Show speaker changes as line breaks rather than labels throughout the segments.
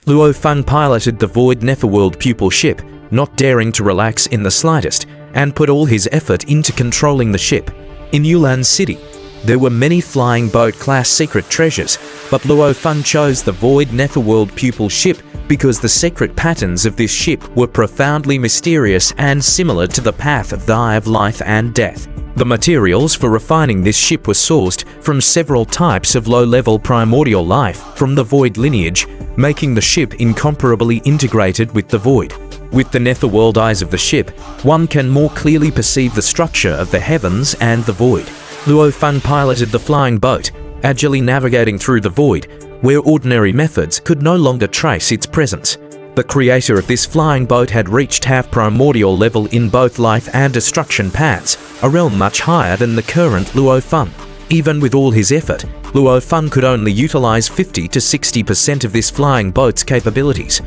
Luo Feng piloted the Void Netherworld pupil ship, not daring to relax in the slightest, and put all his effort into controlling the ship. In Yulan City, there were many flying boat-class secret treasures, but Luo Feng chose the Void Netherworld pupil ship because the secret patterns of this ship were profoundly mysterious and similar to the path of the Eye of Life and Death. The materials for refining this ship were sourced from several types of low-level primordial life from the Void lineage, making the ship incomparably integrated with the Void. With the netherworld eyes of the ship, one can more clearly perceive the structure of the heavens and the Void. Luo Feng piloted the flying boat, agilely navigating through the Void, where ordinary methods could no longer trace its presence. The creator of this flying boat had reached half-primordial level in both life and destruction paths, a realm much higher than the current Luo Feng. Even with all his effort, Luo Feng could only utilize 50 to 60% of this flying boat's capabilities.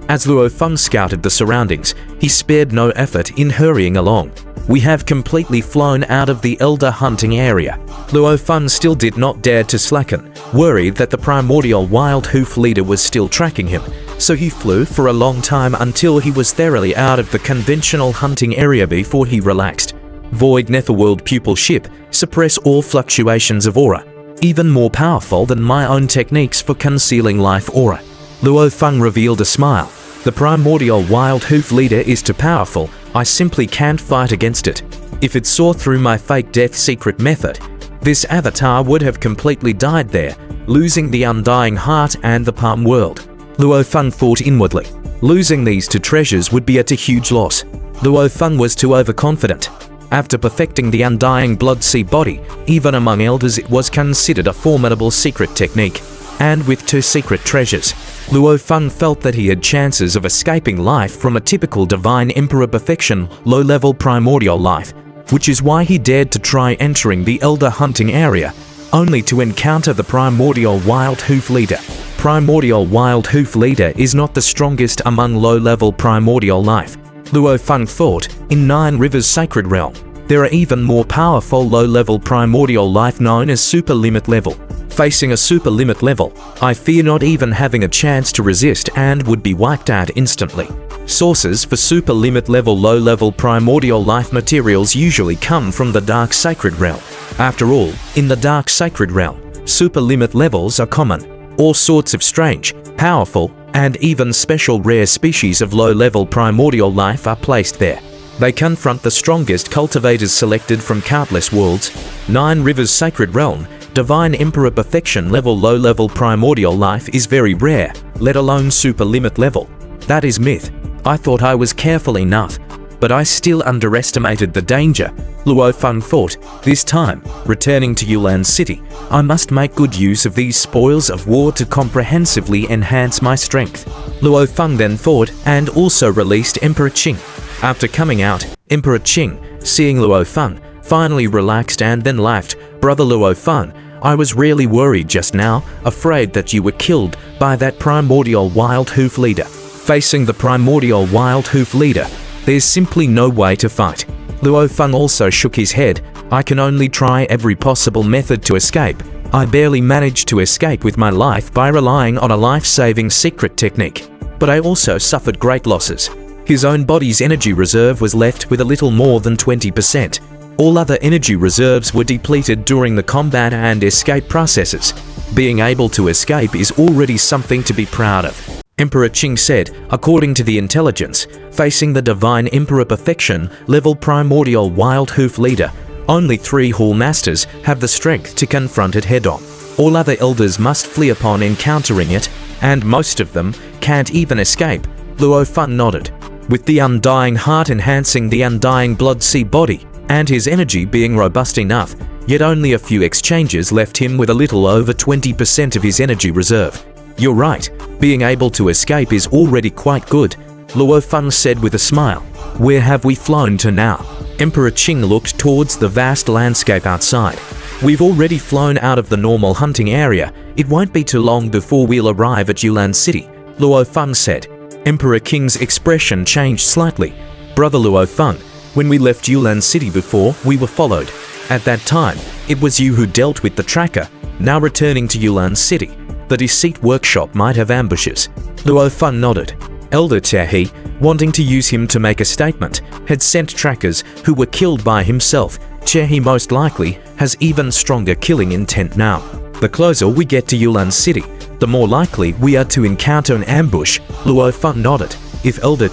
As Luo Feng scouted the surroundings, he spared no effort in hurrying along. We have completely flown out of the Elder hunting area. Luo Feng still did not dare to slacken, worried that the primordial wild hoof leader was still tracking him, so he flew for a long time until he was thoroughly out of the conventional hunting area before he relaxed. Void Netherworld pupil ship suppress all fluctuations of aura, even more powerful than my own techniques for concealing life aura. Luo Feng revealed a smile. The primordial wild hoof leader is too powerful, I simply can't fight against it. If it saw through my fake death secret method, this avatar would have completely died there, losing the undying heart and the palm world. Luo Feng thought inwardly. Losing these two treasures would be a huge loss. Luo Feng was too overconfident. After perfecting the undying blood sea body, even among elders it was considered a formidable secret technique. And with two secret treasures, Luo Feng felt that he had chances of escaping life from a typical Divine Emperor perfection low-level primordial life, which is why he dared to try entering the Elder hunting area, only to encounter the primordial wild hoof leader. Primordial wild hoof leader is not the strongest among low-level primordial life. Luo Feng thought, in Nine Rivers Sacred Realm, there are even more powerful low-level primordial life known as super limit level. Facing a super limit level, I fear not even having a chance to resist and would be wiped out instantly. Sources for super limit level low-level primordial life materials usually come from the Dark Sacred Realm. After all, in the Dark Sacred Realm, super limit levels are common. All sorts of strange, powerful, and even special rare species of low-level primordial life are placed there. They confront the strongest cultivators selected from countless worlds. Nine Rivers Sacred Realm, Divine Emperor perfection level low-level primordial life is very rare, let alone super limit level. That is myth. I thought I was careful enough, but I still underestimated the danger. Luo Feng thought, this time, returning to Yulan City, I must make good use of these spoils of war to comprehensively enhance my strength. Luo Feng then thought and also released Emperor Qing. After coming out, Emperor Qing, seeing Luo Feng, finally relaxed and then laughed. Brother Luo Feng, I was really worried just now, afraid that you were killed by that primordial wild hoof leader. Facing the primordial wild hoof leader, there's simply no way to fight. Luo Feng also shook his head. I can only try every possible method to escape. I barely managed to escape with my life by relying on a life-saving secret technique. But I also suffered great losses. His own body's energy reserve was left with a little more than 20%. All other energy reserves were depleted during the combat and escape processes. Being able to escape is already something to be proud of. Emperor Qing said, according to the intelligence, facing the Divine Emperor perfection level primordial wild hoof leader, only 3 Hall Masters have the strength to confront it head-on. All other elders must flee upon encountering it, and most of them can't even escape. Luo Feng nodded. With the undying heart enhancing the undying blood sea body, and his energy being robust enough, yet only a few exchanges left him with a little over 20% of his energy reserve. You're right, being able to escape is already quite good, Luo Feng said with a smile. Where have we flown to now? Emperor Qing looked towards the vast landscape outside. We've already flown out of the normal hunting area. It won't be too long before we'll arrive at Yulan City, Luo Feng said. Emperor Qing's expression changed slightly. Brother Luo Feng, when we left Yulan City before, we were followed. At that time, it was you who dealt with the tracker. Now returning to Yulan City, The Deceit Workshop might have ambushes. Luo Feng nodded. Elder He, wanting to use him to make a statement, had sent trackers who were killed by himself. He most likely has even stronger killing intent now. The closer we get to Yulan City, the more likely we are to encounter an ambush. Luo Feng nodded. If Elder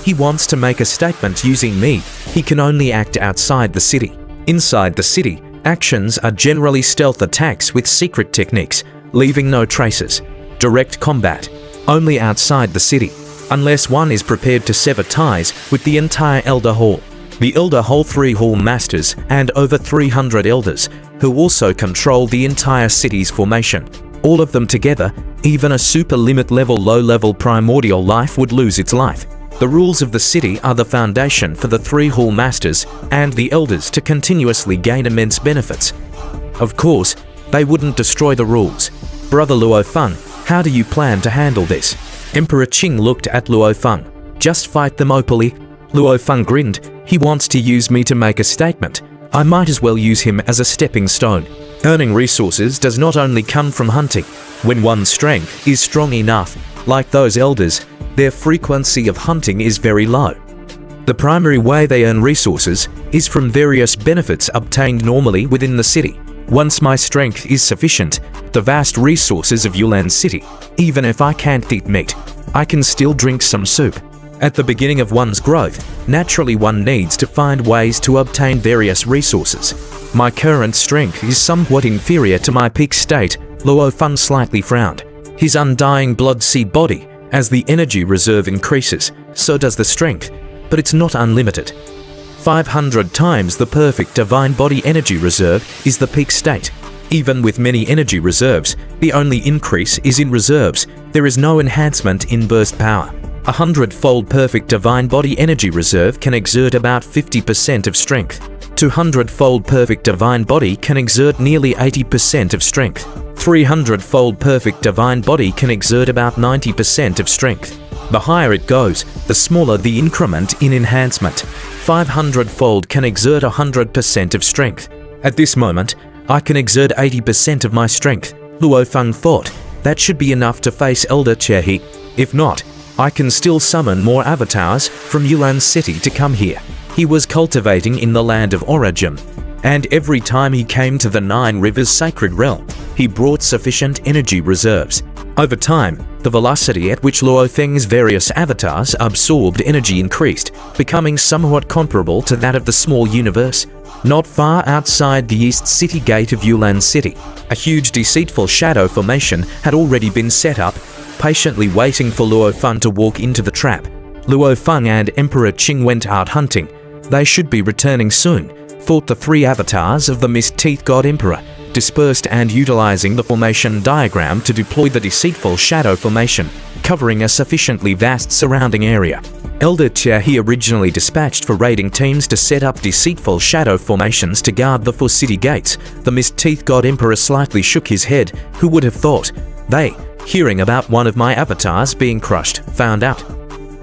He wants to make a statement using me, he can only act outside the city. Inside the city, actions are generally stealth attacks with secret techniques, leaving no traces. Direct combat, only outside the city, unless one is prepared to sever ties with the entire Elder Hall. The Elder Hall 3 Hall Masters and over 300 Elders, who also control the entire city's formation. All of them together, even a super limit level low-level primordial life would lose its life. The rules of the city are the foundation for the 3 Hall Masters and the Elders to continuously gain immense benefits. Of course, they wouldn't destroy the rules. Brother Luo Feng, how do you plan to handle this? Emperor Qing looked at Luo Feng. Just fight them openly? Luo Feng grinned. He wants to use me to make a statement. I might as well use him as a stepping stone. Earning resources does not only come from hunting. When one's strength is strong enough, like those elders, their frequency of hunting is very low. The primary way they earn resources is from various benefits obtained normally within the city. Once my strength is sufficient, the vast resources of Yulan City, even if I can't eat meat, I can still drink some soup. At the beginning of one's growth, naturally one needs to find ways to obtain various resources. My current strength is somewhat inferior to my peak state. Luo Feng slightly frowned. His undying blood seed body, as the energy reserve increases, so does the strength, but it's not unlimited. 500 times the perfect divine body energy reserve is the peak state. Even with many energy reserves, the only increase is in reserves. There is no enhancement in burst power. 100-fold perfect divine body energy reserve can exert about 50% of strength. 200-fold perfect divine body can exert nearly 80% of strength. 300-fold perfect divine body can exert about 90% of strength. The higher it goes, the smaller the increment in enhancement. 500-fold can exert 100% of strength. At this moment, I can exert 80% of my strength. Luo Feng thought, that should be enough to face Elder He. If not, I can still summon more avatars from Yulan City to come here. He was cultivating in the land of origin, and every time he came to the 9 Rivers Sacred Realm, he brought sufficient energy reserves. Over time, the velocity at which Luo Feng's various avatars absorbed energy increased, becoming somewhat comparable to that of the small universe. Not far outside the east city gate of Yulan City, a huge deceitful shadow formation had already been set up, patiently waiting for Luo Feng to walk into the trap. Luo Feng and Emperor Qing went out hunting. They should be returning soon, thought the 3 avatars of the Mist Teeth God Emperor, dispersed and utilizing the formation diagram to deploy the deceitful shadow formation, covering a sufficiently vast surrounding area. Elder he originally dispatched for raiding teams to set up deceitful shadow formations to guard the 4 city gates. The Mist Teeth God Emperor slightly shook his head. Who would have thought? They, hearing about one of my avatars being crushed, found out.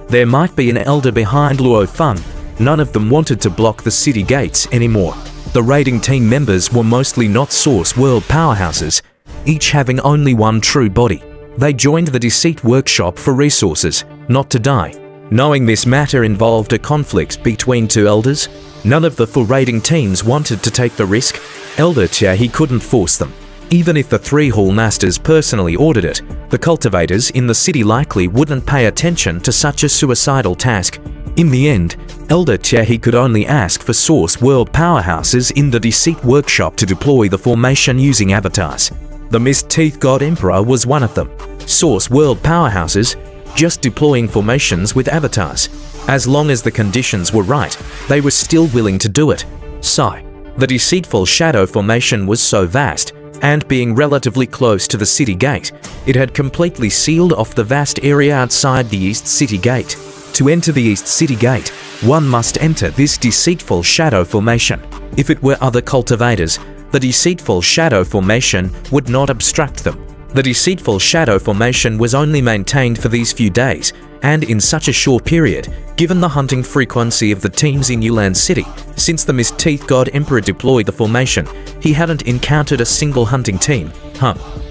There might be an elder behind Luo Feng. None of them wanted to block the city gates anymore. The raiding team members were mostly not source world powerhouses, each having only one true body. They joined the Deceit Workshop for resources, not to die. Knowing this matter involved a conflict between 2 elders, none of the 4 raiding teams wanted to take the risk. Elder he couldn't force them. Even if the 3 Hall Masters personally ordered it, the cultivators in the city likely wouldn't pay attention to such a suicidal task. In the end, Elder he could only ask for source world powerhouses in the Deceit Workshop to deploy the formation using avatars. The Mist Teeth God Emperor was one of them. Source world powerhouses, just deploying formations with avatars. As long as the conditions were right, they were still willing to do it. So, the deceitful shadow formation was so vast, and being relatively close to the city gate, it had completely sealed off the vast area outside the East City Gate. To enter the East City Gate, one must enter this deceitful shadow formation. If it were other cultivators, the deceitful shadow formation would not obstruct them. The deceitful shadow formation was only maintained for these few days, and in such a short period, given the hunting frequency of the teams in Yulan City, since the Mist Teeth God Emperor deployed the formation, he hadn't encountered a single hunting team.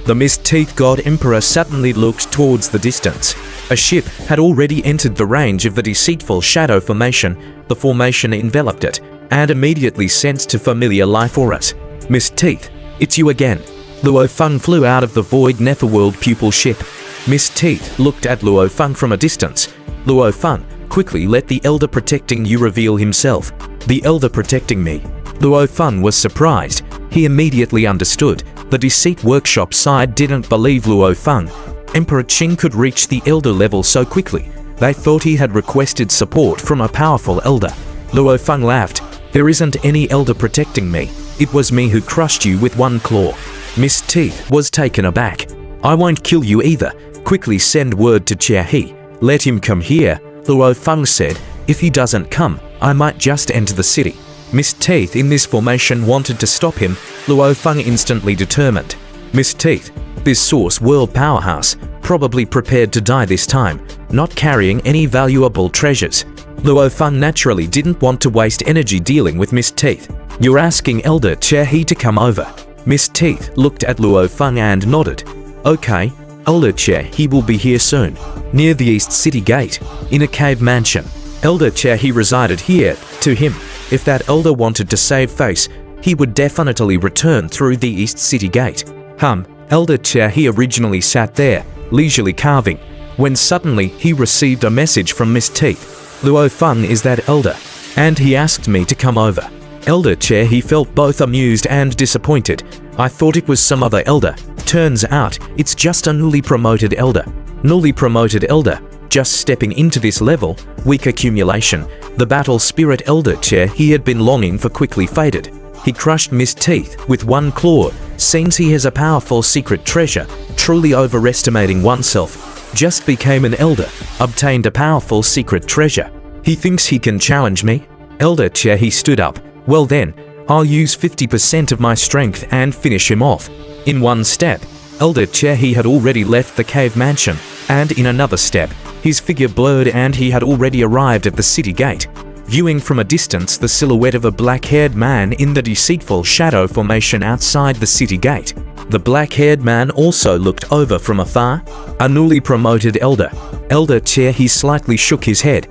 The Mist-Teeth God Emperor suddenly looked towards the distance. A ship had already entered the range of the deceitful shadow formation. The formation enveloped it, and immediately sensed a familiar life auras. Mist-Teeth, it's you again. Luo Feng flew out of the void Netherworld pupil ship. Mist-Teeth looked at Luo Feng from a distance. Luo Feng, quickly let the elder protecting you reveal himself. The elder protecting me. Luo Feng was surprised. He immediately understood. The Deceit Workshop side didn't believe Luo Feng. Emperor Qing could reach the elder level so quickly. They thought he had requested support from a powerful elder. Luo Feng laughed. There isn't any elder protecting me. It was me who crushed you with one claw. Mist-Teeth was taken aback. I won't kill you either. Quickly send word to Chia He. Let him come here, Luo Feng said. If he doesn't come, I might just enter the city. Mist-Teeth in this formation wanted to stop him. Luo Feng instantly determined. Mist-Teeth, this source world powerhouse, probably prepared to die this time, not carrying any valuable treasures. Luo Feng naturally didn't want to waste energy dealing with Mist-Teeth. You're asking Elder Chia He to come over. Mist-Teeth looked at Luo Feng and nodded. Okay, Elder Chia He will be here soon, near the East City Gate, in a cave mansion. Elder Chia He resided here. To him, if that elder wanted to save face, he would definitely return through the East City Gate. Elder Chia He originally sat there, leisurely carving, when suddenly he received a message from Mist-Teeth. Luo Feng is that elder, and he asked me to come over. Elder Chia He felt both amused and disappointed. I thought it was some other elder. Turns out, it's just a newly promoted elder. Newly promoted elder, just stepping into this level, weak accumulation. The battle spirit Elder Chia He had been longing for quickly faded. He crushed Mist-Teeth with one claw. Seems he has a powerful secret treasure, truly overestimating oneself. Just became an elder, obtained a powerful secret treasure. He thinks he can challenge me? Elder Chia He stood up. Well then, I'll use 50% of my strength and finish him off. In one step, Elder Chia He had already left the cave mansion, and in another step, his figure blurred and he had already arrived at the city gate. Viewing from a distance the silhouette of a black-haired man in the deceitful shadow formation outside the city gate. The black-haired man also looked over from afar. A newly promoted elder. Elder Chia He slightly shook his head.